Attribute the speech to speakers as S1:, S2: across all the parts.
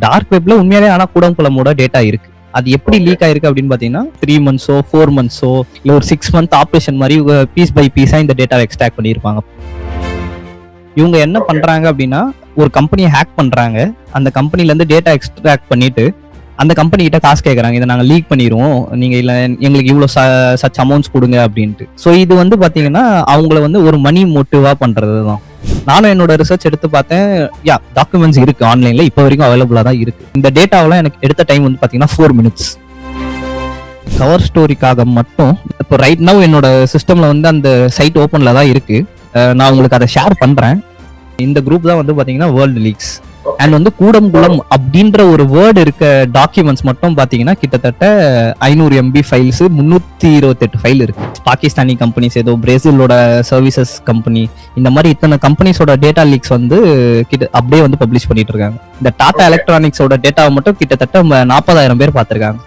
S1: Dark வெப்ல உண்மையாலே ஆனா கூடங்குளமோட data இருக்கு. அது எப்படி லீக் ஆயிருக்கு அப்படின்னு பாத்தீங்கன்னா 3 monthsோ 4 monthsோ இல்ல ஒரு 6 month ஆப்ரேஷன் மாதிரி பீஸ் பை பீஸா இந்த டேட்டாவை எக்ஸ்ட்ராக்ட் பண்ணியிருப்பாங்க. இவங்க என்ன பண்றாங்க அப்படின்னா ஒரு கம்பெனியை ஹேக் பண்றாங்க. அந்த கம்பெனில இருந்து டேட்டா எக்ஸ்ட்ராக்ட் பண்ணிட்டு அந்த கம்பெனி கிட்ட காசு கேட்கறாங்க, இதை நாங்க லீக் பண்ணிடுவோம், நீங்க இல்ல எங்களுக்கு இவ்வளவு சச் அமௌண்ட்ஸ் கொடுங்க அப்படின்ட்டு. ஸோ இது வந்து பாத்தீங்கன்னா அவங்கள வந்து ஒரு மணி மோட்டிவா பண்றதுதான். நானும் என்னோட ரிசர்ச் எடுத்து பார்த்தேன். டாக்குமெண்ட்ஸ் இருக்கு ஆன்லைன்ல, இப்போ வரைக்கும் அவைலபிளா தான் இருக்கு. இந்த டேட்டாவெல்லாம் எனக்கு எடுத்த டைம் வந்து பாத்தீங்கன்னா 4 minutes. கவர் ஸ்டோரிக்காக மட்டும் இப்போ ரைட் நவ் என்னோட சிஸ்டம்ல வந்து அந்த சைட் ஓப்பன்ல தான் இருக்கு. நான் உங்களுக்கு அதை ஷேர் பண்றேன். இந்த குரூப் தான் வந்து பாத்தீங்கன்னா வேர்ல்டு லீக்ஸ். அண்ட் வந்து கூடங்குளம் அப்படின்ற ஒரு வேர்டு இருக்க டாக்குமெண்ட்ஸ் மட்டும் பாத்தீங்கன்னா கிட்டத்தட்ட 500 MB ஃபைல்ஸ், 328 ஃபைல் இருக்கு. பாகிஸ்தானி கம்பெனிஸ், ஏதோ பிரேசிலோட சர்வீசஸ் கம்பெனி, இந்த மாதிரி இத்தனை கம்பெனிஸோட டேட்டா லீக்ஸ் வந்து அப்படியே வந்து பப்ளிஷ் பண்ணிட்டு இருக்காங்க. இந்த டாடா எலக்ட்ரானிக்ஸோட டேட்டாவை மட்டும் கிட்டத்தட்ட 40,000 பேர் பார்த்திருக்காங்க.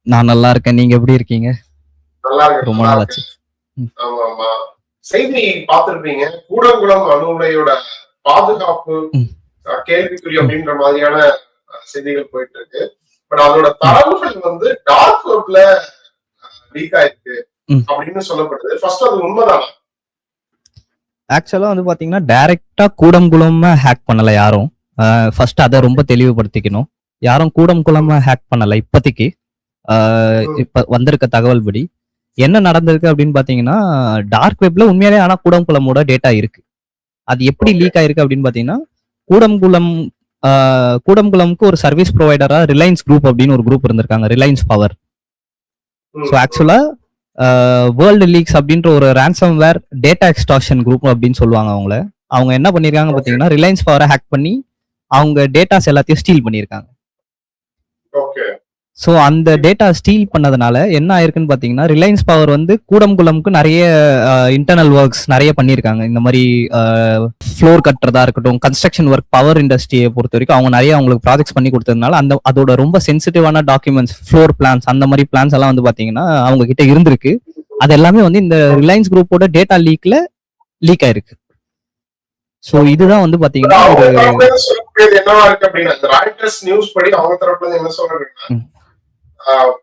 S1: நான் நல்லா இருக்கேன், நீங்க எப்படி இருக்கீங்க? ரொம்ப நாள் ஆச்சு.
S2: செய்தி பார்த்திருப்பீங்க, கூடங்குளம் அணு உலையோட பாதுகாப்பு கேள்விக்குறி அப்படின்ற மாதிரியான செய்திகள் போயிட்டு இருக்கு. பட் அதோட தரவுகள் வந்து டார்க் வெப்ல லீக் ஆயிருக்கு அப்படின்னு சொல்லப்படுது. ஃபர்ஸ்ட் அது உண்மைதானா?
S1: ஆக்சுவலா வந்து பாத்தீங்கன்னா டைரக்டா கூடங்குளம் ஹேக் பண்ணல யாரும். ஃபர்ஸ்ட் அதை ரொம்ப தெளிவுபடுத்திக்கணும். யாரும் கூடங்குளம் ஹேக் பண்ணல இப்போதைக்கு. இப்ப வந்திருக்க தகவல் படி என்ன நடந்திருக்கு அப்படின்னு பாத்தீங்கன்னா டார்க் வெப்ல உண்மையாலே ஆனா கூடங்குளமோட டேட்டா இருக்கு. அது எப்படி லீக் ஆயிருக்கு அப்படின்னு பாத்தீங்கன்னா கூடங்குளம்க்கு ஒரு சர்வீஸ் ப்ரொவைடரா ரிலையன்ஸ் குரூப் அப்படின்னு ஒரு குரூப் இருந்திருக்காங்க, ரிலையன்ஸ் பவர். ஸோ ஆக்சுவலா வேர்ல்டு லீக்ஸ் அப்படின்ற ஒரு ரேன்சம் வேர் டேட்டா எக்ஸ்டார்ஷன் குரூப் அப்படின்னு சொல்லுவாங்க அவங்கள. அவங்க என்ன பண்ணிருக்காங்க பாத்தீங்கன்னா ரிலையன்ஸ் பவரை ஹேக் பண்ணி அவங்க டேட்டாஸ் எல்லாத்தையும் ஸ்டீல் பண்ணியிருக்காங்க. ஸோ அந்த டேட்டா ஸ்டீல் பண்ணதுனால என்ன ஆயிருக்குன்னு பார்த்தீங்கன்னா ரிலையன்ஸ் பவர் வந்து கூடங்குளம்க்கு நிறைய இன்டர்னல் ஒர்க்ஸ் நிறைய பண்ணியிருக்காங்க. இந்த மாதிரி ஃப்ளோர் கட்டுறதா இருக்கட்டும், கன்ஸ்ட்ரக்ஷன் ஒர்க், பவர் இண்டஸ்ட்ரியை பொறுத்த வரைக்கும் அவங்க நிறைய அவங்களுக்கு ப்ராஜெக்ட்ஸ் பண்ணி கொடுத்ததுனால அதோட ரொம்ப சென்சிட்டிவான டாக்குமெண்ட்ஸ், ஃப்ளோர் பிளான்ஸ், அந்த மாதிரி பிளான்ஸ் எல்லாம் வந்து பார்த்தீங்கன்னா அவங்க கிட்ட இருந்திருக்கு. அது எல்லாமே வந்து இந்த ரிலையன்ஸ் குரூப்போட டேட்டா லீக் ஆயிருக்கு. சோ இதுதான் வந்து பாத்தீங்கன்னா
S2: என்னவா இருக்கு அப்படின்னா ராய்ட்டர்ஸ் நியூஸ் படி அவங்க தரப்புல என்ன சொல்றாங்கன்னா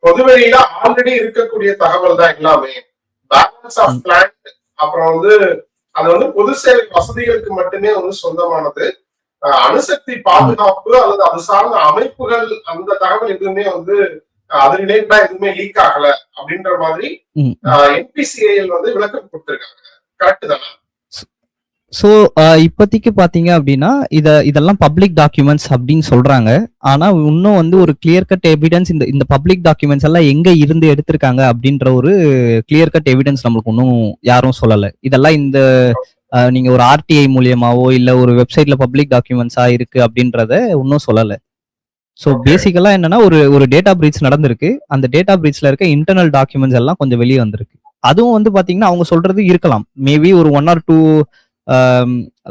S2: பொதுவெளியில ஆல்ரெடி இருக்கக்கூடிய தகவல் தான் எல்லாமே. பேலன்ஸ் ஆஃப் பிளான்ட், அப்புறம் வந்து அது வந்து பொது சேவை வசதிகளுக்கு மட்டுமே வந்து சொந்தமானது. அணுசக்தி பாதுகாப்பு அல்லது அது சார்ந்த அமைப்புகள் அந்த தகவல் எதுவுமே வந்து அது ரிலேட்டடா எதுவுமே லீக் ஆகல அப்படின்ற மாதிரி NPCIL வந்து விளக்கம் கொடுத்திருக்காங்க. கரெக்ட் தானே?
S1: ஸோ இப்போதைக்கு பார்த்தீங்க அப்படின்னா இதெல்லாம் பப்ளிக் டாக்குமெண்ட்ஸ் அப்படின்னு சொல்றாங்க. ஆனால் இன்னும் வந்து ஒரு கிளியர் கட் எவிடன்ஸ் இந்த பப்ளிக் டாக்குமெண்ட்ஸ் எல்லாம் எங்க இருந்து எடுத்திருக்காங்க அப்படின்ற ஒரு கிளியர் கட் எவிடன்ஸ் நம்மளுக்கு இன்னும் யாரும் சொல்லலை. இதெல்லாம் இந்த நீங்க ஒரு RTI மூலியமாவோ இல்லை ஒரு வெப்சைட்ல பப்ளிக் டாக்குமெண்ட்ஸா இருக்கு அப்படின்றத இன்னும் சொல்லலை. ஸோ பேசிக்கலா என்னன்னா ஒரு டேட்டா பிரீச் நடந்திருக்கு. அந்த டேட்டா பிரீச்ல இருக்க இன்டர்னல் டாக்குமெண்ட்ஸ் எல்லாம் கொஞ்சம் வெளியே வந்திருக்கு. அதுவும் வந்து பாத்தீங்கன்னா அவங்க சொல்றது இருக்கலாம், மேபி ஒரு 1 or 2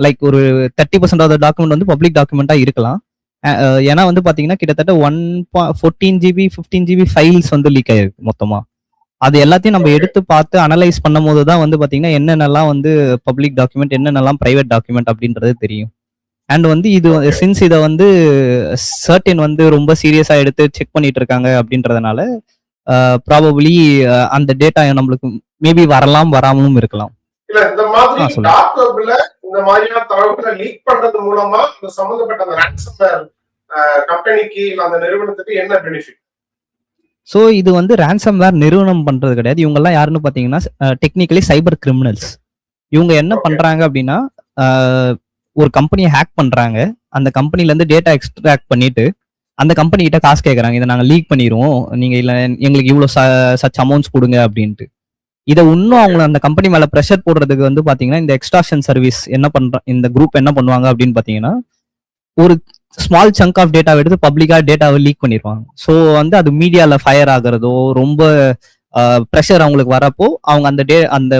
S1: லைக் ஒரு 30% ஆஃப் த டாக்குமெண்ட் வந்து பப்ளிக் டாக்குமெண்டா இருக்கலாம். ஏன்னா வந்து பாத்தீங்கன்னா கிட்டத்தட்ட 14 GB 15 GB ஃபைல்ஸ் வந்து லீக் ஆயிருக்கு மொத்தமா. அது எல்லாத்தையும் நம்ம எடுத்து பார்த்து அனலைஸ் பண்ணும் போது தான் வந்து பாத்தீங்கன்னா என்னென்னலாம் வந்து பப்ளிக் டாக்குமெண்ட், என்னென்னலாம் பிரைவேட் டாக்குமெண்ட் அப்படின்றது தெரியும். அண்ட் வந்து இது சின்ஸ் இதை வந்து சர்டன் வந்து ரொம்ப சீரியஸா எடுத்து செக் பண்ணிட்டு இருக்காங்க அப்படின்றதுனால ப்ராபபிளி அந்த டேட்டா நம்மளுக்கு மேபி வரலாம், வராமலும் இருக்கலாம்.
S2: இல்ல இந்த மாதிரி டார்க் வெப்ல இந்த மாதிரியான தகவல்களை லீக் பண்றது மூலமா இந்த சம்பந்தப்பட்ட அந்த ransomware கம்பெனிக்கு இல்ல அந்த நிறுவனத்துக்கு என்ன பெனிஃபிட்?
S1: சோ இது வந்து ransomware நிறுவனம் பண்றது கிடையாது. இவங்க எல்லாம் யாருன்னு பாத்தீங்கன்னா டெக்னிக்கலி சைபர் கிரிமினல்ஸ். இவங்க என்ன பண்றாங்க அப்படின்னா ஒரு கம்பெனியை ஹேக் பண்றாங்க. அந்த கம்பெனில இருந்து டேட்டா எக்ஸ்ட்ராக்ட் பண்ணிட்டு அந்த கம்பெனி கிட்ட காசு கேட்கறாங்க, இதை நாங்க லீக் பண்ணிடுவோம், நீங்க இல்ல எங்களுக்கு இவ்வளவு சச் அமௌண்ட்ஸ் கொடுங்க அப்படின்ட்டு. இதை இன்னும் அவங்க அந்த கம்பெனி மேல ப்ரெஷர் போடுறதுக்கு வந்து பாத்தீங்கன்னா இந்த எக்ஸ்டார்ஷன் சர்வீஸ் இந்த குரூப் என்ன பண்ணுவாங்க அப்படின்னு பாத்தீங்கன்னா ஒரு ஸ்மால் சங்க் ஆஃப் டேட்டாவை எடுத்து பப்ளிக்கா டேட்டாவை லீக் பண்ணிடுவாங்க. ஸோ வந்து அது மீடியால ஃபயர் ஆகுறதோ ரொம்ப ப்ரெஷர் அவங்களுக்கு வரப்போ அவங்க அந்த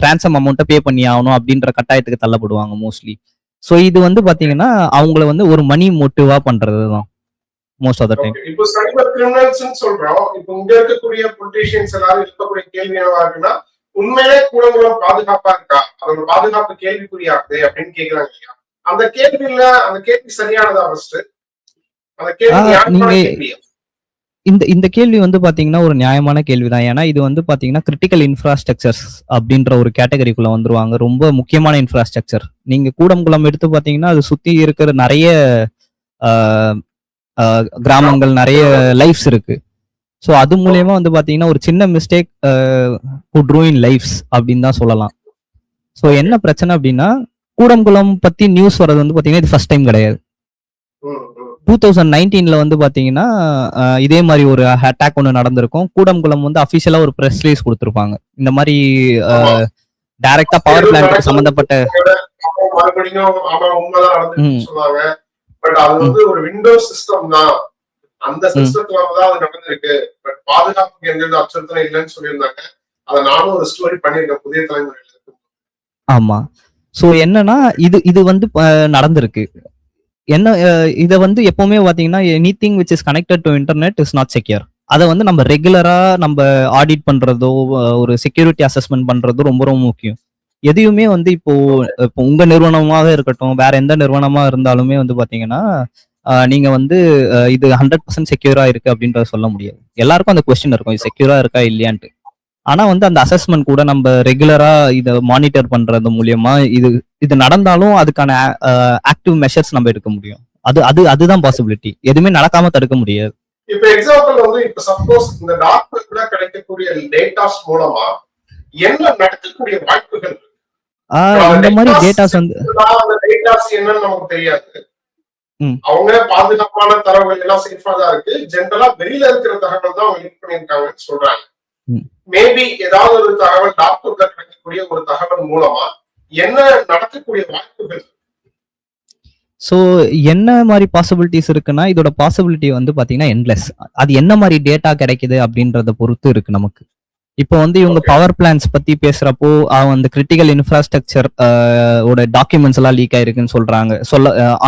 S1: ரேன்சம் அமௌண்ட்டை பே பண்ணி ஆகணும் அப்படின்ற கட்டாயத்துக்கு தள்ளப்படுவாங்க மோஸ்ட்லி. ஸோ இது வந்து பாத்தீங்கன்னா அவங்கள வந்து ஒரு மணி மோட்டிவா பண்றதுதான் most of the time.
S2: இப்போ சைபர் கிரிமினல்ஸ் சொல்றோம். இப்போ இங்க இருக்கக்கூடிய பொலிட்டிஷியன்ஸ் எல்லாரும் இருக்கக்கூடிய கேள்வி என்னவா இருக்குன்னா உண்மையிலே கூடங்குளம் பாதுகாப்பா இருக்கா, அதோட பாதுகாப்பு கேள்விக்குறியாகுது அப்படின்னு கேக்குறாங்க இல்லையா? அந்த கேள்வி சரியானதா ஃபர்ஸ்ட்? அந்த கேள்வி நியாயமான
S1: நீங்க
S2: கேள்வியா?
S1: இந்த கேள்வி வந்து பாத்தீங்கன்னா ஒரு நியாயமான கேள்விதான். ஏன்னா இது வந்து பாத்தீங்கன்னா கிரிட்டிக்கல் இன்ஃப்ராஸ்ட்ரக்சர்ஸ் அப்படின்ற ஒரு கேட்டகரிக்குள்ள வந்துருவாங்க. ரொம்ப முக்கியமான இன்ஃப்ராஸ்ட்ரக்சர். நீங்க கூடங்குளம் எடுத்து பாத்தீங்கன்னா அது சுத்தி இருக்கிற நிறைய ஆஹ், கிராமங்கள், நிறைய லைஃப்ஸ் இருக்கு. ஸோ அது மூலியமா வந்து பாத்தீங்கன்னா ஒரு சின்ன மிஸ்டேக் குட் ரூயின் லைஃப்ஸ் அப்படின்னு தான் சொல்லலாம். ஸோ என்ன பிரச்சனை அப்படின்னா, கூடங்குளம் பத்தி நியூஸ் வர்றது வந்து பாத்தீங்கன்னா இது ஃபர்ஸ்ட் டைம் கிடையாது. 2019 வந்து பாத்தீங்கன்னா இதே மாதிரி ஒரு அட்டாக் ஒன்று நடந்திருக்கும். கூடங்குளம் வந்து அபிஷியலா ஒரு பிரஸ் ரிலீஸ் கொடுத்திருப்பாங்க. இந்த மாதிரி டைரக்டா பவர் பிளான்ட் சம்பந்தப்பட்ட
S2: மறுபடியும் ஆமா உண்மைதான் நடந்துச்சுன்னு சொன்னாங்க. பட் அது வந்து ஒரு விண்டோஸ் சிஸ்டம் தான், அந்த சிஸ்டத்துல தான் அது நடந்திருக்கு. பட் பாதுகாப்புக்கு எந்த அச்சுறுத்தலும் இல்லைன்னு சொல்லியிருந்தாங்க. அதை நானும் ஒரு ஸ்டோரி பண்ணிருக்கேன் புதிய தலைமுறையில.
S1: ஆமா. சோ என்னன்னா இது வந்து நடந்திருக்கு. என்ன இதை வந்து எப்பவுமே பாத்தீங்கன்னா anything which is connected to internet is not secure. அதை வந்து நம்ம ரெகுலரா நம்ம ஆடிட் பண்றதோ ஒரு செக்யூரிட்டி அசஸ்மெண்ட் பண்றதோ ரொம்ப ரொம்ப முக்கியம். எதையுமே வந்து இப்போ உங்க நிறுவனமாக இருக்கட்டும், வேற எந்த நிறுவனமா இருந்தாலுமே வந்து பாத்தீங்கன்னா நீங்க வந்து இது 100% செக்யூரா இருக்கு அப்படின்றத சொல்ல முடியாது. எல்லாருக்கும் அந்த கொஸ்டின் இருக்கும், இது செக்யூரா இருக்கா இல்லையான்ட்டு. ஆனா வந்து அந்த அசஸ்மெண்ட் கூட நம்ம ரெகுலரா இதை மானிட்டர் பண்றது மூலியமா இது நடந்தாலும் அதுக்கான ஆக்டிவ் மெஷர்ஸ் நம்ம எடுக்க முடியும். அதுதான் பாசிபிலிட்டி. எதுவுமே நடக்காம தடுக்க முடியாது.
S2: இப்ப எக்ஸாம்பிள் வந்து இப்ப சப்போஸ் இந்த டார்க் வெப்ல கிடைக்கக்கூடிய டேட்டாஸ் மூலமா என்ன நடக்கக்கூடிய வாய்ப்புகள்?
S1: இந்த மாதிரி டேட்டாஸ் வந்து
S2: என்னன்னு நமக்கு தெரியாது. அவங்க பாதுகாப்பான தரவுகள் எல்லாம் சேஃபா தான் இருக்கு. ஜென்ரலா வெளியில இருக்கிற தகவல் தான் அவங்க லீக் பண்ணிருக்காங்கன்னு சொல்றாங்க. மேபி ஏதாவது ஒரு தகவல் டார்க் வெப்ல கிடைக்கக்கூடிய ஒரு தகவல் மூலமா என்ன நடக்கக்கூடிய வாய்ப்புகள்?
S1: ஸோ என்ன மாதிரி பாசிபிலிட்டிஸ் இருக்குன்னா, இதோட பாசிபிலிட்டி வந்து பாத்தீங்கன்னா எண்ட்லெஸ். அது என்ன மாதிரி டேட்டா கிடைக்குது அப்படின்றத பொறுத்து இருக்கு நமக்கு. இப்போ வந்து இவங்க பவர் பிளான்ஸ் பத்தி பேசுறப்போ அந்த கிரிட்டிக்கல் இன்ஃப்ராஸ்ட்ரக்சர் ஓட டாக்குமெண்ட்ஸ் எல்லாம் லீக் ஆயிருக்குன்னு சொல்றாங்க,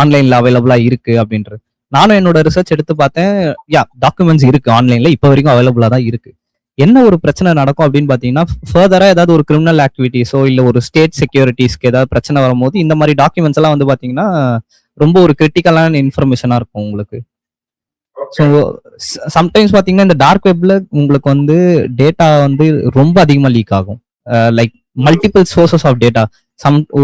S1: ஆன்லைன்ல அவைலபிளா இருக்கு அப்படின்றது. நானும் என்னோட ரிசர்ச் எடுத்து பார்த்தேன். டாக்குமெண்ட்ஸ் இருக்கு ஆன்லைன்ல, இப்போ வரைக்கும் அவைலபிளா தான் இருக்கு. என்ன ஒரு பிரச்சனை நடக்கும் அப்படின்னு பாத்தீங்கன்னா, ஃபர்தரா ஏதாவது ஒரு கிரிமினல் ஆக்டிவிட்டிஸோ இல்ல ஒரு ஸ்டேட் செக்யூரிட்டிஸ்க்கு ஏதாவது பிரச்சனை வரும்போது இந்த மாதிரி டாக்குமெண்ட்ஸ் எல்லாம் வந்து பாத்தீங்கன்னா ரொம்ப ஒரு கிரிட்டிக்கலான இன்ஃபர்மேஷனா இருக்கும் உங்களுக்கு. ஸோ சம்டைம்ஸ் பாத்தீங்கன்னா இந்த டார்க் வெப்ல உங்களுக்கு வந்து டேட்டா வந்து ரொம்ப அதிகமா லீக் ஆகும். Like multiple sources of data.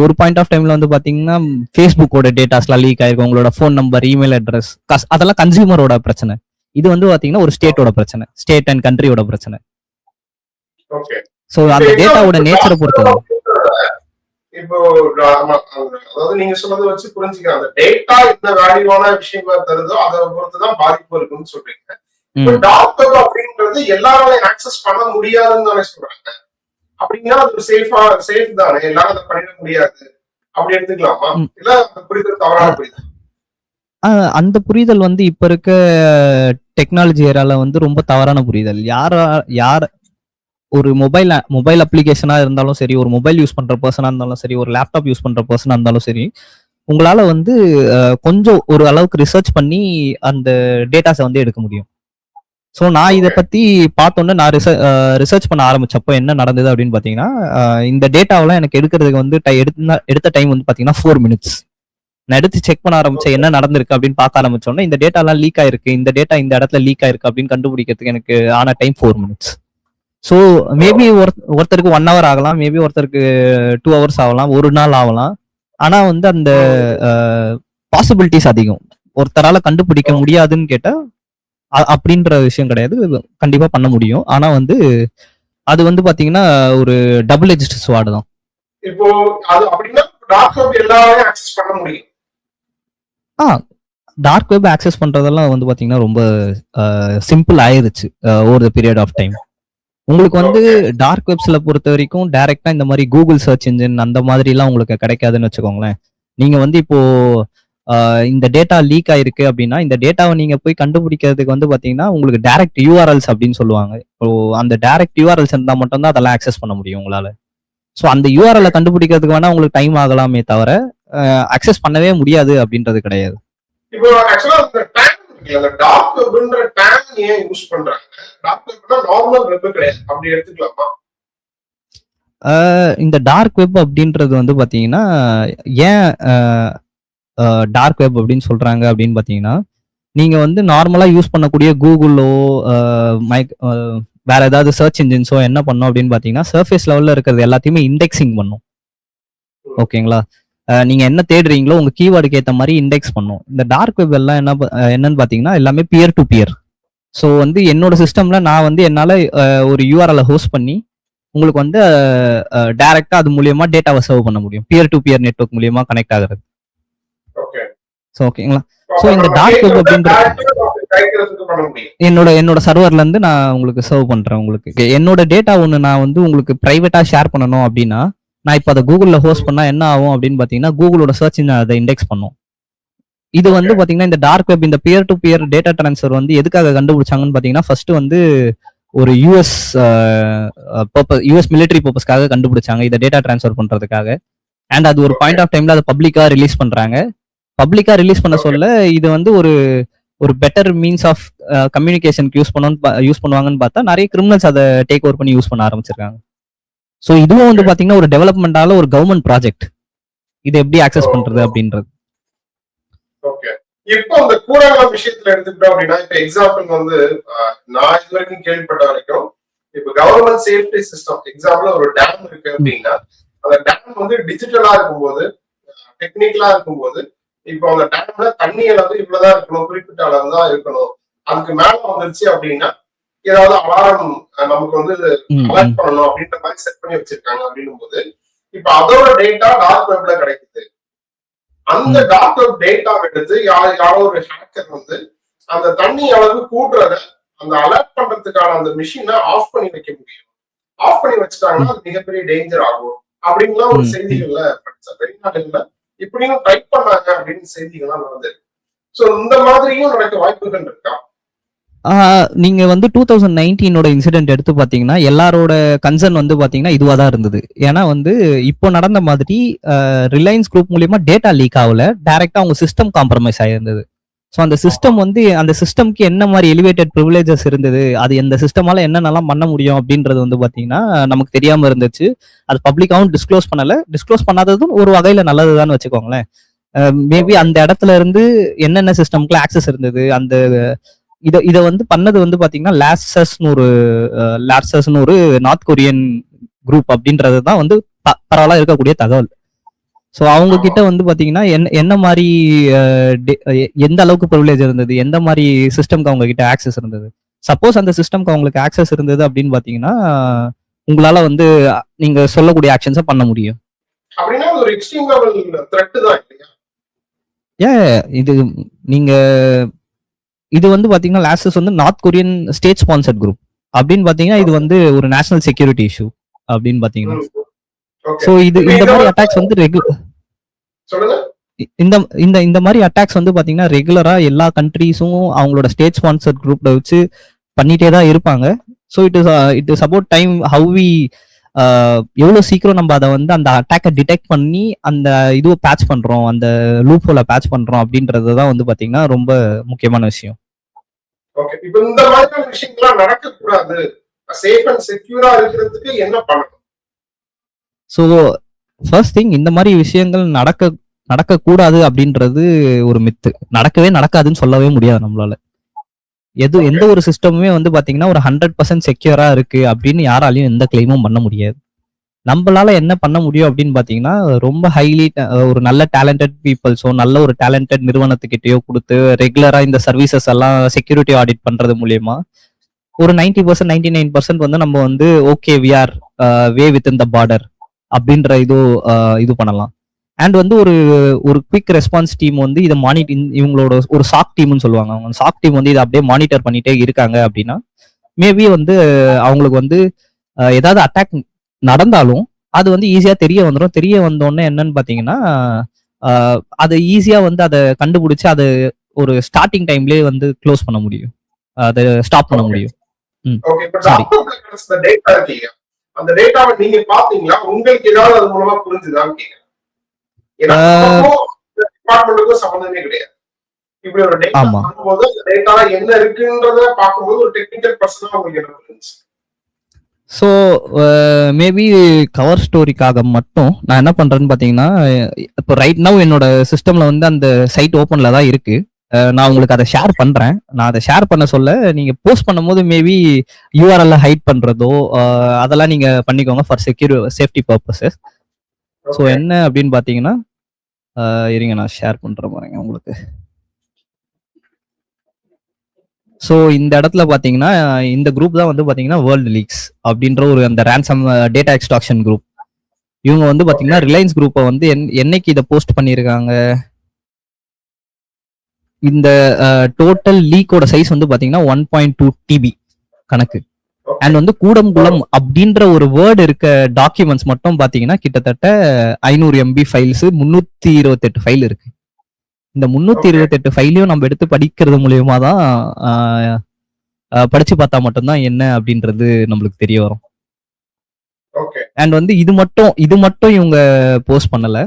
S1: ஒரு பாயிண்ட் ஆஃப் டைம்ல வந்து பாத்தீங்கன்னா ஃபேஸ்புக்கோட டேட்டாஸ்லாம் லீக் ஆயிருக்கும், உங்களோட ஃபோன் நம்பர், இமெயில் அட்ரஸ், அதெல்லாம் கன்சியூமரோட பிரச்சனை. இது வந்து பாத்தீங்கன்னா ஒரு ஸ்டேட்டோட பிரச்சனை, ஸ்டேட் அண்ட் கண்ட்ரியோட பிரச்சனை. ஸோ அந்த டேட்டாவோட நேச்சரை பொறுத்து.
S2: இப்போ அதாவது நீங்க சொன்னதை வச்சு புரிஞ்சுக்கலாம், அந்த டேட்டா என்ன வேல்யூவான விஷயமா தருதோ அதை பொறுத்துதான் பாதிப்பு இருக்குன்னு சொல்றீங்க. டார்க் வெப் அப்படின்றது எல்லாராலையும் ஆக்சஸ் பண்ண முடியாதுன்னு தானே சொல்றாங்க. அப்படின்னா அது சேஃப் தானே, எல்லாரும் அதை பண்ணிட முடியாது அப்படி எடுத்துக்கலாமா? இல்ல அந்த புரிதல் தவறான புரிதல்?
S1: அந்த புரிதல் வந்து இப்ப இருக்க டெக்னாலஜி ஏரால வந்து ரொம்ப தவறான புரிதல். யார் ஒரு மொபைல் அப்ளிகேஷனா இருந்தாலும் சரி, ஒரு மொபைல் யூஸ் பண்ற பர்சனா இருந்தாலும் சரி, ஒரு லேப்டாப் யூஸ் பண்ற பர்சனா இருந்தாலும் சரி, உங்களால வந்து கொஞ்சம் ஒரு அளவுக்கு ரிசர்ச் பண்ணி அந்த டேட்டாஸை வந்து எடுக்க முடியும். ஸோ நான் இதை பத்தி பார்த்தோன்னே நான் ரிசர்ச் பண்ண ஆரம்பிச்சப்போ என்ன நடந்தது அப்படின்னு பாத்தீங்கன்னா, இந்த டேட்டாவெல்லாம் எனக்கு எடுக்கிறதுக்கு வந்து எடுத்த டைம் வந்து பாத்தீங்கன்னா 4 minutes. நான் எடுத்து செக் பண்ண ஆரம்பிச்சேன் என்ன நடந்திருக்கு அப்படின்னு பார்க்க ஆரம்பிச்சோன்னா, இந்த டேட்டா எல்லாம் லீக் ஆயிருக்கு, இந்த டேட்டா இந்த இடத்துல லீக் ஆயிருக்கு அப்படின்னு கண்டுபிடிக்கிறதுக்கு எனக்கு ஆன டைம் 4 minutes. ஸோ மேபி ஒருத்தருக்கு 1 hour ஆகலாம், மேபி ஒருத்தருக்கு 2 hours ஆகலாம், ஒரு நாள் ஆகலாம். ஆனா வந்து அந்த பாசிபிலிட்டிஸ் அதிகம். ஒருத்தரால கண்டுபிடிக்க முடியாதுன்னு கேட்டா அப்படின்ற விஷயம் கிடையாது, கண்டிப்பா பண்ண முடியும். ஆனா வந்து அது வந்து பாத்தீங்கன்னா ஒரு டபுள் எட்ஜ்ட் ஸ்வார்டு தான்.
S2: இப்போ அது அப்படின்னா டார்க் வெப் எல்லாரையும் அக்சஸ் பண்ண முடியும்.
S1: டார்க் வெப் ஆக்சஸ் பண்றதெல்லாம் வந்து பாத்தீங்கன்னா ரொம்ப சிம்பிள் ஆயிருச்சு over the period of time. உங்களுக்கு வந்து டார்க் வெப்ஸ்ல பொறுத்த வரைக்கும் டைரக்டா இந்த மாதிரி கூகுள் சர்ச் இன்ஜின் அந்த மாதிரி எல்லாம் உங்களுக்கு கிடைக்காதுன்னு வச்சுக்கோங்களேன். நீங்க வந்து இப்போ இந்த டேட்டா லீக் ஆயிருக்கு அப்படின்னா இந்த டேட்டாவை நீங்க போய் கண்டுபிடிக்கிறதுக்கு வந்து பாத்தீங்கன்னா உங்களுக்கு டைரக்ட் யூஆர்எல்ஸ் அப்படின்னு சொல்லுவாங்க. இப்போ அந்த டைரக்ட் யூஆர்எல்ஸ் இருந்தா மட்டும் தான் அதெல்லாம் ஆக்சஸ் பண்ண முடியும் உங்களால. ஸோ அந்த யூஆர்எல்லை கண்டுபிடிக்கிறதுக்கு வேணா உங்களுக்கு டைம் ஆகலாமே தவிர அக்சஸ் பண்ணவே முடியாது அப்படின்றது கிடையாது.
S2: இப்போ ஆக்சுவலா அந்த டார்க் வெப்ன்ற டேக் ஏன் யூஸ் பண்றாங்க? டார்க் வெப்னா நார்மல் வெப் கிடையாது அப்படி எடுத்துக்கலாமா?
S1: இந்த டார்க் வெப் அப்படின்றது வந்து பாத்தீங்கன்னா, ஏன் டார்க் வெப் அப்படின்னு சொல்றாங்க அப்படின்னு பாத்தீங்கன்னா, நீங்க வந்து நார்மலா யூஸ் பண்ணக்கூடிய கூகுளோ, வேற ஏதாவது சர்ச் இன்ஜின்ஸோ என்ன பண்ணும் அப்படின்னு பாத்தீங்கன்னா, சர்ஃபேஸ் லெவல்ல இருக்கிறது எல்லாத்தையுமே இண்டெக்ஸிங் பண்ணும். ஓகேங்களா? நீங்க என்ன தேடுறீங்களோ உங்க கீவேர்டுக்கு ஏத்த மாதிரி இண்டெக்ஸ் பண்ணும். இந்த டார்க் வெப் எல்லாம் என்னன்னு பாத்தீங்கன்னா, எல்லாமே பியர் டு பியர். ஸோ வந்து என்னோட சிஸ்டம்ல நான் வந்து என்னால ஒரு யூஆர்எல் ஹோஸ்ட் பண்ணி உங்களுக்கு வந்து டைரக்டா அது மூலியமா டேட்டாவை சர்வ் பண்ண முடியும். பியர் டு பியர் நெட்வொர்க் மூலியமா கனெக்ட் ஆகுறது. ஸோ ஓகேங்களா? ஸோ இந்த டார்க் வெப் அப்படின்றது என்னோட சர்வர்ல இருந்து நான் உங்களுக்கு சர்வ் பண்றேன். உங்களுக்கு என்னோட டேட்டா ஒன்று நான் வந்து உங்களுக்கு பிரைவேட்டா ஷேர் பண்ணணும் அப்படின்னா, நான் இப்போ அதை கூகுளில் ஹோஸ்ட் பண்ணா என்ன ஆகும் அப்படின்னு பாத்தீங்கன்னா, கூகுளோட சர்ச் அதை இண்டெக்ஸ் பண்ணும். இது வந்து பாத்தீங்கன்னா இந்த டார்க் வெப், இந்த peer to peer data transfer வந்து எதுக்காக கண்டுபிடிச்சாங்கன்னு பாத்தீங்கன்னா, ஃபர்ஸ்ட் வந்து ஒரு யூஎஸ் மிலிட்டரி பர்பஸ்க்காக கண்டுபிடிச்சாங்க இதை டேட்டா டிரான்ஸ்ஃபர் பண்றதுக்காக. அண்ட் அது ஒரு பாயிண்ட் ஆஃப் டைம்ல அதை பப்ளிக்கா ரிலீஸ் பண்றாங்க. பப்ளிக்கா ரிலீஸ் பண்ண சொல்ல இது வந்து ஒரு பெட்டர் மீன்ஸ் ஆஃப் கம்யூனிகேஷனுக்கு யூஸ் பண்ணுவாங்கன்னு பார்த்தா நிறைய கிரிமினல்ஸ் அதை டேக் ஓவர் பண்ணி யூஸ் பண்ண ஆரம்பிச்சிருக்காங்க. ஸோ இதுவும் வந்து பாத்தீங்கன்னா ஒரு டெவலப்மெண்டால ஒரு கவர்மெண்ட் ப்ராஜெக்ட், இதை எப்படி ஆக்சஸ் பண்றது அப்படின்றது.
S2: இப்போ அந்த கூடங்குளம் விஷயத்துல எடுத்துக்கிட்டோம் அப்படின்னா, இப்ப எக்ஸாம்பிள் வந்து நான் இது வரைக்கும் கேள்விப்பட்ட வரைக்கும், இப்ப கவர்மெண்ட் சேஃப்டி சிஸ்டம் எக்ஸாம்பிள் ஒரு டேம் இருக்கு அப்படின்னா, அந்த டேம் வந்து டிஜிட்டலா இருக்கும்போது, டெக்னிக்கலா இருக்கும்போது, இப்போ அந்த டேம்ல தண்ணி அளவு இவ்வளவுதான் இருக்கணும், குறிப்பிட்ட அளவு தான் இருக்கணும், அதுக்கு மேல வந்துருச்சு அப்படின்னா ஏதாவது அலாரம் நமக்கு வந்து அலர்ட் பண்ணணும் அப்படின்ற மாதிரி செட் பண்ணி வச்சிருக்காங்க. அப்படின்னும் போது இப்ப அதோட டேட்டா டார்க் வெப்ல கிடைக்குது. அந்த டார்க் வெப் டேட்டா எடுத்து யாரோ ஒரு ஹேக்கர் வந்து அந்த தண்ணி அளவு கூட்டுறத அந்த அலர்ட் பண்றதுக்கான அந்த மிஷினை ஆஃப் பண்ணி வைக்க முடியும். ஆஃப் பண்ணி வச்சுட்டாங்கன்னா அது மிகப்பெரிய டேஞ்சர் ஆகும் அப்படின்லாம் ஒரு செய்திகள்ல படிச்ச வெளிநாடுகள்ல இப்படியும் டைப் பண்ணாங்க அப்படின்னு செய்திகள்லாம் நடந்தது. சோ இந்த மாதிரியும் நடக்க வாய்ப்புகள் இருக்கா?
S1: நீங்க வந்து 2019 இன்சிடென்ட் எடுத்து பாத்தீங்கன்னா எல்லாரோட கன்சர்ன் வந்து பாத்தீங்கன்னா இதுவா தான் இருந்தது. ஏன்னா வந்து இப்போ நடந்த மாதிரி ரிலையன்ஸ் குரூப் மூலியமா டேட்டா லீக் ஆகல, டைரக்டா அவங்க சிஸ்டம் காம்ப்ரமைஸ் ஆயிருந்தது. ஸோ அந்த சிஸ்டம் வந்து அந்த சிஸ்டம்க்கு என்ன மாதிரி எலிவேட்டட் ப்ரிவிலேஜஸ் இருந்தது, அது எந்த சிஸ்டமால என்னென்னலாம் பண்ண முடியும் அப்படின்றது வந்து பாத்தீங்கன்னா நமக்கு தெரியாம இருந்துச்சு. அது பப்ளிக்காவும் டிஸ்க்ளோஸ் பண்ணல. டிஸ்க்ளோஸ் பண்ணாததும் ஒரு வகையில நல்லதுதான் வச்சுக்கோங்களேன். மேபி அந்த இடத்துல இருந்து என்னென்ன சிஸ்டம்க்குலாம் ஆக்சஸ் இருந்தது, அந்த இதை வந்து பண்ணது வந்து பாத்தீங்கன்னா லார்சஸ்னு ஒரு நார்த் கொரியன் குரூப் அப்படின்றது தான் வந்து பரவாயில்ல இருக்கக்கூடிய தகவல். ஸோ அவங்க கிட்ட வந்து பாத்தீங்கன்னா என்ன மாதிரி எந்த அளவுக்கு ப்ரிவிலேஜ் இருந்தது, எந்த மாதிரி சிஸ்டம்க்கு அவங்க கிட்ட ஆக்சஸ் இருந்தது. சப்போஸ் அந்த சிஸ்டம்க்கு அவங்களுக்கு ஆக்சஸ் இருந்தது அப்படின்னு பாத்தீங்கன்னா உங்களால வந்து நீங்க சொல்லக்கூடிய ஆக்ஷன்ஸை பண்ண முடியும்.
S2: அப்படின்னா ஒரு எக்ஸ்ட்ரீம் லெவல் த்ரெட் தான் இல்லையா?
S1: இது நீங்க இது வந்து பாத்தீங்கன்னா லார்சஸ் வந்து north Korean state sponsored group அப்படின்னு பாத்தீங்கன்னா இது வந்து ஒரு நேஷனல் செக்யூரிட்டி இஷ்யூ அப்படின்னு பாத்தீங்கன்னா. சோ இந்த மாதிரி அட்டாக்ஸ் வந்து இந்த மாதிரி அட்டாக்ஸ் வந்து பாத்தீங்கன்னா ரெகுலரா எல்லா கண்ட்ரீஸும் அவங்களோட ஸ்டேட் ஸ்பான்சர்ட் குரூப்ல வச்சு பண்ணிட்டே தான் இருப்பாங்க. So it is about time how we எவ்வளவு சீக்கிரம் நம்ம அதை வந்து அந்த அட்டாக்கை டிடெக்ட் பண்ணி அந்த இதுவை பேட்ச் பண்றோம், அந்த லூப் ஹோலை பேட்ச் பண்றோம் அப்படின்றது தான் வந்து பாத்தீங்கன்னா ரொம்ப முக்கியமான விஷயம்.
S2: ஓகே, இப்போ இந்த மாதிரியான விஷயங்கள்லாம் நடக்க கூடாது, சேஃப் அண்ட் செக்யூரா இருக்கிறதுக்கு என்ன பண்ணணும்?
S1: ஸோ ஃபர்ஸ்ட் திங், இந்த மாதிரி விஷயங்கள் நடக்க கூடாது அப்படின்றது ஒரு மித்து. நடக்காதுன்னு சொல்லவே முடியாது நம்மளால. எந்த ஒரு சிஸ்டமுமே வந்து பாத்தீங்கன்னா ஒரு 100% செக்யூரா இருக்கு அப்படின்னு யாராலையும் எந்த கிளைமும் பண்ண முடியாது. நம்மளால என்ன பண்ண முடியும் அப்படின்னு பாத்தீங்கன்னா ரொம்ப ஹைலி ஒரு நல்ல டேலண்டட் பீப்புள்ஸோ நல்ல ஒரு டேலண்டட் நிறுவனத்துக்கிட்டயோ கொடுத்து ரெகுலரா இந்த சர்வீசஸ் எல்லாம் செக்யூரிட்டி ஆடிட் பண்றது மூலியமா ஒரு 90% 99% வந்து நம்ம வந்து okay we are way within the border அப்படின்ற இது பண்ணலாம். அண்ட் வந்து ஒரு குவிக் ரெஸ்பான்ஸ் டீம் வந்து இதை இவங்களோட ஒரு சாக் டீம்னு சொல்லுவாங்க. அவங்க சாக் டீம் வந்து இதை அப்படியே மானிட்டர் பண்ணிட்டே இருக்காங்க அப்படின்னா மேபி வந்து அவங்களுக்கு வந்து ஏதாவது அட்டாக் நடந்தாலும் அது வந்து ஈஸியா தெரிய வந்துடும். தெரிய வந்தோடனே என்னன்னு பாத்தீங்கன்னா அதை ஈஸியா வந்து அதை கண்டுபிடிச்சு அதை ஒரு ஸ்டார்டிங் டைம்லயே வந்து க்ளோஸ் பண்ண முடியும், அதை ஸ்டாப் பண்ண முடியும்.
S2: அந்த டேட்டாவை நீங்க பாத்தீங்களா? உங்களுக்கு ஏதாவது அது மூலமா புரிஞ்சுதான்னு கேக்குறேன். டிபார்ட்மெண்ட்டுக்கும் சம்பந்தமே கிடையாது. இப்படி ஒரு டேட்டா பார்க்கும்போது அந்த டேட்டா என்ன இருக்குன்றத பார்க்கும்போது ஒரு டெக்னிக்கல் பர்சனா உங்களுக்கு என்ன புரிஞ்சு?
S1: ஸோ மேபி கவர் ஸ்டோரிக்காக மட்டும் நான் என்ன பண்றேன்னு பார்த்தீங்கன்னா, இப்போ ரைட் நவ் என்னோட சிஸ்டம்ல வந்து அந்த சைட் ஓப்பன்ல தான் இருக்கு. நான் உங்களுக்கு அதை ஷேர் பண்றேன். நான் அதை ஷேர் பண்ண சொல்ல நீங்க போஸ்ட் பண்ணும்போது மேபி யூஆர்எல்ல ஹைட் பண்றதோ அதெல்லாம் நீங்க பண்ணிக்கோங்க for safety purposes. So
S2: okay
S1: என்ன அப்படின்னு பார்த்தீங்கன்னா, இருங்க நான் ஷேர் பண்ற பாருங்க உங்களுக்கு. ஸோ இந்த இடத்துல பார்த்தீங்கன்னா, இந்த குரூப் தான் வந்து பார்த்தீங்கன்னா வேர்ல்டு லீக்ஸ் அப்படின்ற ஒரு அந்த ரேன்சம் டேட்டா எக்ஸ்ட்ராக்ஷன் குரூப். இவங்க வந்து பார்த்தீங்கன்னா ரிலையன்ஸ் குரூப்பை வந்து என்னைக்கு இதை போஸ்ட் பண்ணியிருக்காங்க, இந்த டோட்டல் லீக்கோட சைஸ் வந்து பார்த்தீங்கன்னா 1.2 டிபி கணக்கு. அண்ட் வந்து கூடங்குளம் அப்படின்ற ஒரு வேர்டு இருக்க டாக்குமெண்ட்ஸ் மட்டும் பார்த்தீங்கன்னா கிட்டத்தட்ட 500 MB ஃபைல்ஸ், 328 ஃபைல் இருக்கு. இந்த 328 ஃபைலையும் நம்ம எடுத்து படிக்கிறது மூலியமா தான் படிச்சு பார்த்தா மட்டும்தான் என்ன அப்படின்றது நம்மளுக்கு தெரிய வரும்.
S2: ஓகே
S1: அண்ட் வந்து இது மட்டும் இவங்க போஸ்ட் பண்ணல.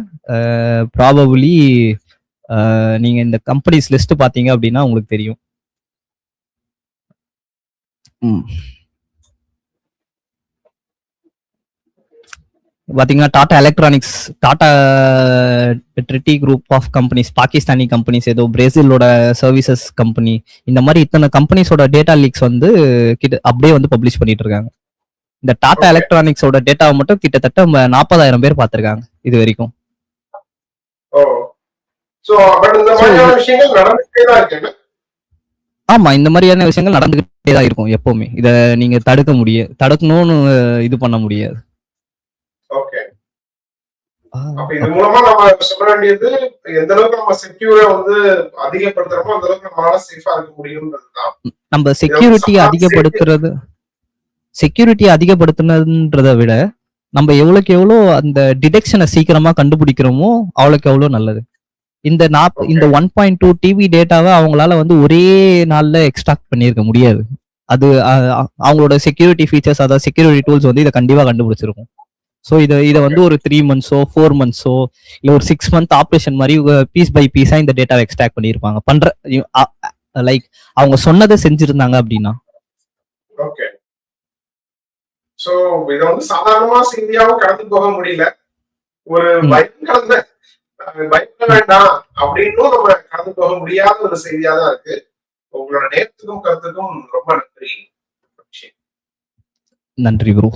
S1: ப்ராபபிளி நீங்க இந்த கம்பெனிஸ் லிஸ்ட் பாத்தீங்க அப்படின்னா உங்களுக்கு தெரியும். பாத்தீங்கன்னா டாடா எலக்ட்ரானிக்ஸ், டாடா ட்ரிட்டி group of companies, Pakistani companies, ஏதோ பிரேசிலோட சர்வீசஸ் கம்பெனி, இந்த மாதிரி இத்தனை கம்பெனிஸோட டேட்டா லீக்ஸ் வந்து அப்படியே வந்து பப்ளிஷ் பண்ணிட்டு இருக்காங்க. இந்த டாடா எலக்ட்ரானிக்ஸோட டேட்டாவை மட்டும் கிட்டத்தட்ட 40,000 பேர் பார்த்திருக்காங்க இது வரைக்கும். ஆமா, இந்த மாதிரியான விஷயங்கள் நடந்துகிட்டே தான் இருக்கும் எப்பவுமே. இத நீங்க தடுக்கணும்னு இது பண்ண முடியாது.
S2: ஓகே. அப்ப இது மூலமா நம்ம சொல்ல வேண்டியது எந்த அளவுக்கு நம்ம செக்யூரை வந்து அதிகப்படுத்துறோமோ அந்த அளவுக்கு நம்மளால சேஃபா இருக்க முடியும்ன்றதுதான்.
S1: நம்ம செக்யூரிட்டி அதிகப்படுத்துனதுன்றதை விட நம்ம எவ்வளவுக்கு எவ்வளோ அந்த டிடெக்ஷனை சீக்கிரமா கண்டுபிடிக்கிறோமோ அவ்வளவுக்கு எவ்வளோ நல்லது. இந்த 1.2 டிபி டேட்டாவை அவங்களால வந்து ஒரே நாள்ல எக்ஸ்ட்ராக்ட் பண்ணியிருக்க முடியாது. அது அவங்களோட செக்யூரிட்டி ஃபீச்சர்ஸ், அதாவது செக்யூரிட்டி டூல்ஸ் வந்து இதை கண்டிப்பா கண்டுபிடிச்சிருக்கும். ஸோ இதை வந்து ஒரு 3 monthsோ 4 monthsோ இல்லை ஒரு 6 month ஆப்ரேஷன் மாதிரி பீஸ் பை பீஸா இந்த டேட்டாவை எக்ஸ்ட்ராக்ட் பண்ணியிருப்பாங்க. லைக் அவங்க சொன்னதை செஞ்சிருந்தாங்க அப்படின்னா.
S2: ஓகே. சோ இத வந்து சாதாரணமா செய்தியாவும் கடந்து போக முடியல. ஒரு பயங்கர பயப்பட வேண்டாம் அப்படின்னு நம்ம கடந்து போக முடியாத ஒரு செய்தியா தான் இருக்கு. உங்களோட நேரத்துக்கும் கருத்துக்கும் ரொம்ப நன்றி.
S1: நன்றி குரு.